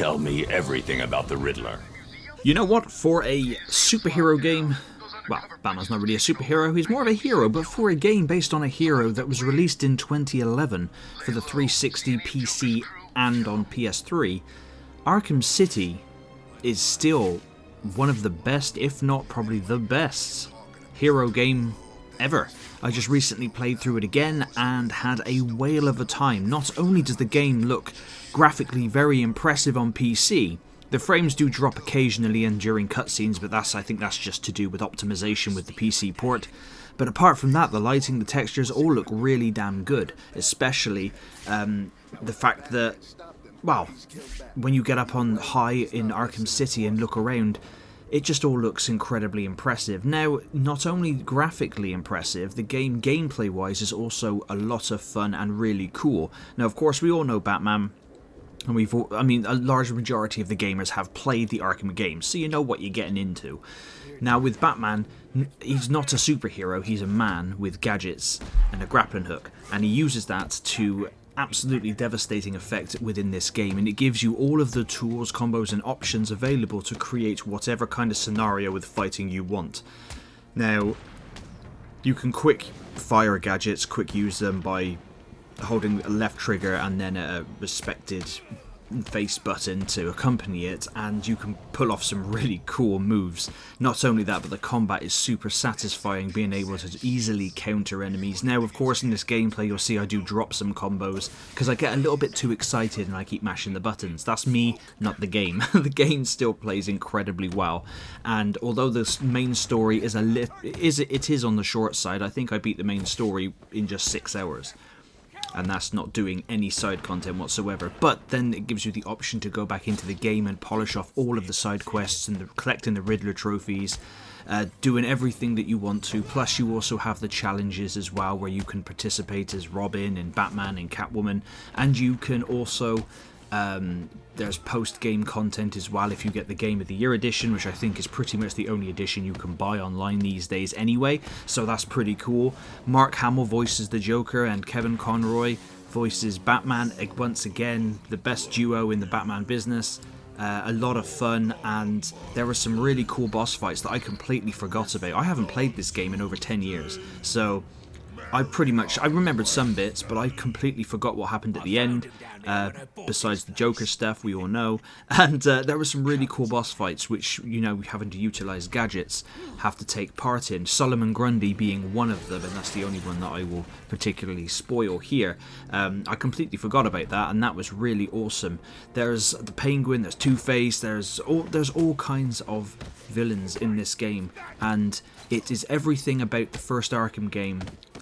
Tell me everything about the Riddler. You know what? For a superhero game, well, Batman's not really a superhero, he's more of a hero, but for a game based on a hero that was released in 2011 for the 360 PC and on PS3, Arkham City is still one of the best, if not probably the best, hero game ever. I just recently played through it again and had a whale of a time. Not only does the game look graphically very impressive on PC, the frames do drop occasionally and during cutscenes, but I think that's just to do with optimization with the PC port. But apart from that, the lighting, the textures all look really damn good, especially the fact that, well, when you get up on high in Arkham City and look around, it just all looks incredibly impressive. Now, not only graphically impressive, the game gameplay-wise is also a lot of fun and really cool. Now, of course, we all know Batman, and a large majority of the gamers have played the Arkham games, so you know what you're getting into. Now, with Batman, he's not a superhero, he's a man with gadgets and a grappling hook, and he uses that to absolutely devastating effect within this game, and it gives you all of the tools, combos and options available to create whatever kind of scenario with fighting you want. Now, you can quick fire gadgets, quick use them by holding a left trigger and then a respected face button to accompany it, and you can pull off some really cool moves. Not only that, but the combat is super satisfying, being able to easily counter enemies. Now, of course, in this gameplay you'll see I do drop some combos because I get a little bit too excited and I keep mashing the buttons. That's me, not the game. The game still plays incredibly well, and although the main story is it is on the short side, I think I beat the main story in just 6 hours. And that's not doing any side content whatsoever. But then it gives you the option to go back into the game and polish off all of the side quests and collecting the Riddler trophies, doing everything that you want to. Plus you also have the challenges as well, where you can participate as Robin and Batman and Catwoman, and you can also there's post-game content as well if you get the Game of the Year edition, which I think is pretty much the only edition you can buy online these days anyway, so that's pretty cool. Mark Hamill voices the Joker and Kevin Conroy voices Batman, once again the best duo in the Batman business. A lot of fun, and there were some really cool boss fights that I completely forgot about. I haven't played this game in over 10 years, so I remembered some bits, but I completely forgot what happened at the end, besides the Joker stuff we all know, and there were some really cool boss fights which, you know, having to utilise gadgets, have to take part in, Solomon Grundy being one of them, and that's the only one that I will particularly spoil here. I completely forgot about that, and that was really awesome. There's the Penguin, there's Two-Face, there's all kinds of villains in this game, and it is everything about the first Arkham game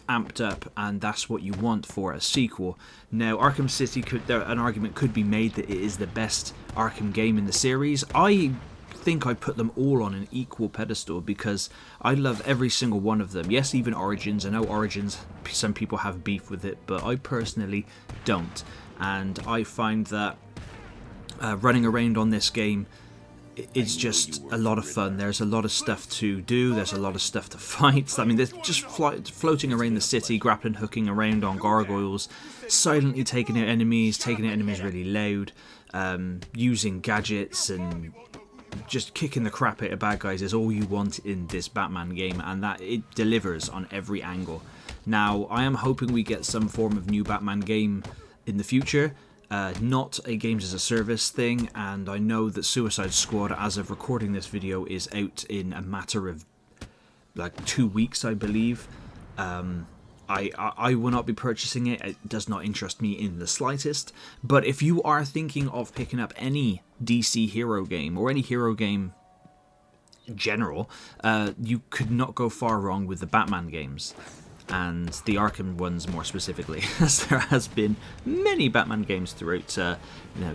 amped up, and that's what you want for a sequel. Now, Arkham City, an argument could be made that it is the best Arkham game in the series. I think I put them all on an equal pedestal because I love every single one of them. Yes, even Origins. I know Origins, some people have beef with it, but I personally don't. And I find that running around on this game, it's just a lot of fun. There's a lot of stuff to do, there's a lot of stuff to fight. I mean, they're just floating around the city, grappling, hooking around on gargoyles, silently taking out enemies really loud, using gadgets and just kicking the crap out of bad guys is all you want in this Batman game, and that it delivers on every angle. Now, I am hoping we get some form of new Batman game in the future. Not a games as a service thing, and I know that Suicide Squad, as of recording this video, is out in a matter of like 2 weeks, I believe. I will not be purchasing it. It does not interest me in the slightest. But if you are thinking of picking up any DC hero game or any hero game in general, you could not go far wrong with the Batman games. And the Arkham ones more specifically, as there has been many Batman games throughout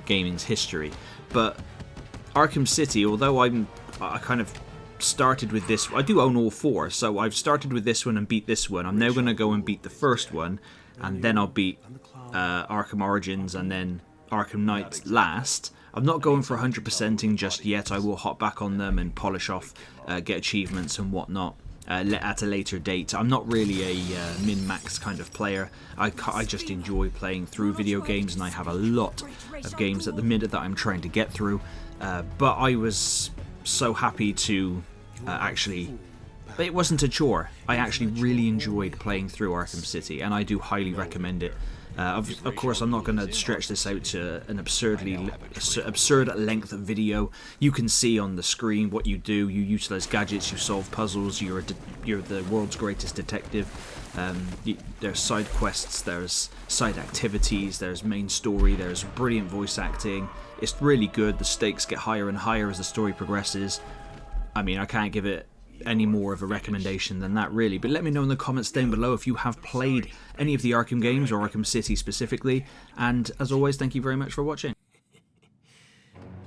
gaming's history. But Arkham City, although I kind of started with this, I do own all four, so I've started with this one and beat this one. I'm now going to go and beat the first one, and then I'll beat Arkham Origins and then Arkham Knight last. I'm not going for 100%ing just yet. I will hop back on them and polish off, get achievements and whatnot. at a later date. I'm not really a min-max kind of player. I just enjoy playing through video games, and I have a lot of games at the minute that I'm trying to get through. But I was so happy to actually... It wasn't a chore. I actually really enjoyed playing through Arkham City, and I do highly recommend it. Of course, I'm not going to stretch this out to an absurd length video. You can see on the screen what you do. You utilize gadgets, you solve puzzles, you're the world's greatest detective. There's side quests, there's side activities, there's main story, there's brilliant voice acting. It's really good. The stakes get higher and higher as the story progresses. I mean, I can't give it any more of a recommendation than that, really. But let me know in the comments down below if you have played any of the Arkham games, or Arkham City specifically. And as always, thank you very much for watching.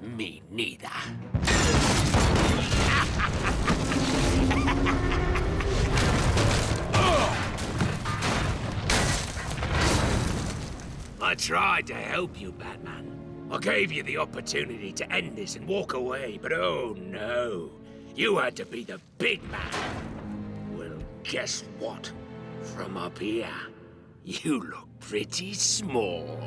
Me neither. I tried to help you, Batman. I gave you the opportunity to end this and walk away, but oh no. You had to be the big man. Well, guess what? From up here, you look pretty small.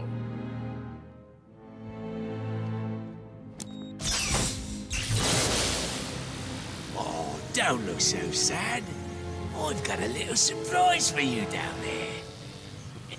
Oh, don't look so sad. I've got a little surprise for you down there.